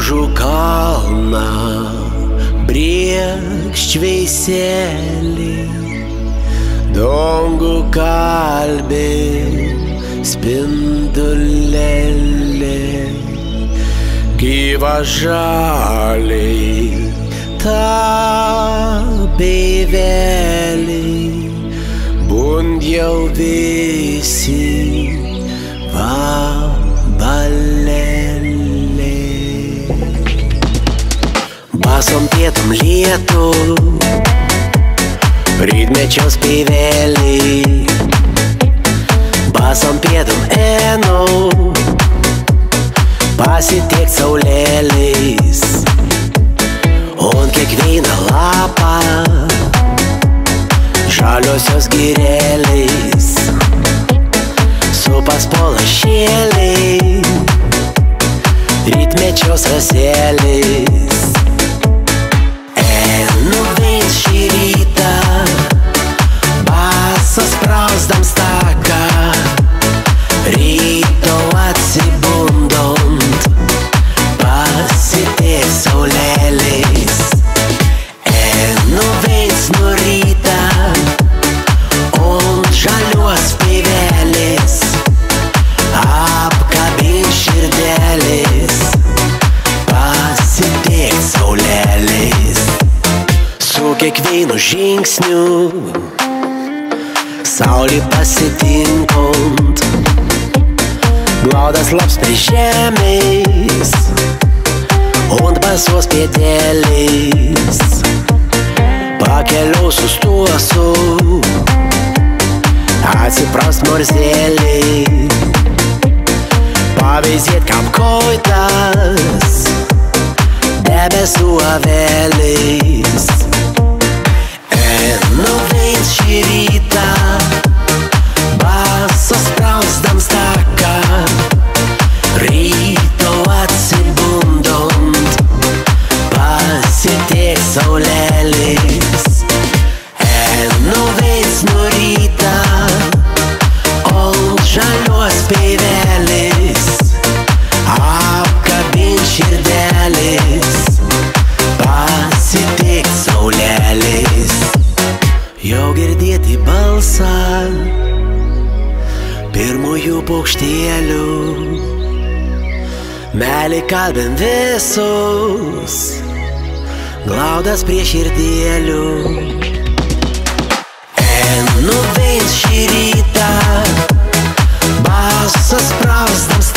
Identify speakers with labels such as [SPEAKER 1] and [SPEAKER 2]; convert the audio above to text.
[SPEAKER 1] Laužų kalną briekšč veiselį, dangų kalbė spindulėlė, gyva žaliai tapė vėliai, bund jau visi vabalėlė. Basom pietum lietų, rytmečio spėvėliai, basom pietum ėnau, pasitiekt saulėliais, on kiekvieną lapą žaliosios girėliais, su paspolašėliai, rytmečio sasėliais. Nuvins šį rytą, basas sprausdams taką, ryto atsibundant, pasitiek saulėliais. Nuvins nuo rytą, ant žalios pievelės, apkabink širdelės, pasitiek saulėliais. Su kiekvienu žingsniu saulį pasitinkant, glaudas laps prie žemės, ant basos pėdelės, pakeliau sustosiu, atsiprast morzėliai, pavizėt kaip koitas debesų aveliais. Nuvins šį rytą, basas sprausdams taką, ryto atsibundant, pasitiek saulėliais. Nuvins nuo rytą, ant žalios pievelės, apkabink širdelės, pasitiek saulėliais. Jau girdėti balsą pirmųjų paukštėlių, meilė kalbint visus, glaudas prie širdėlių. Nuvins šį rytą, basas sprausdams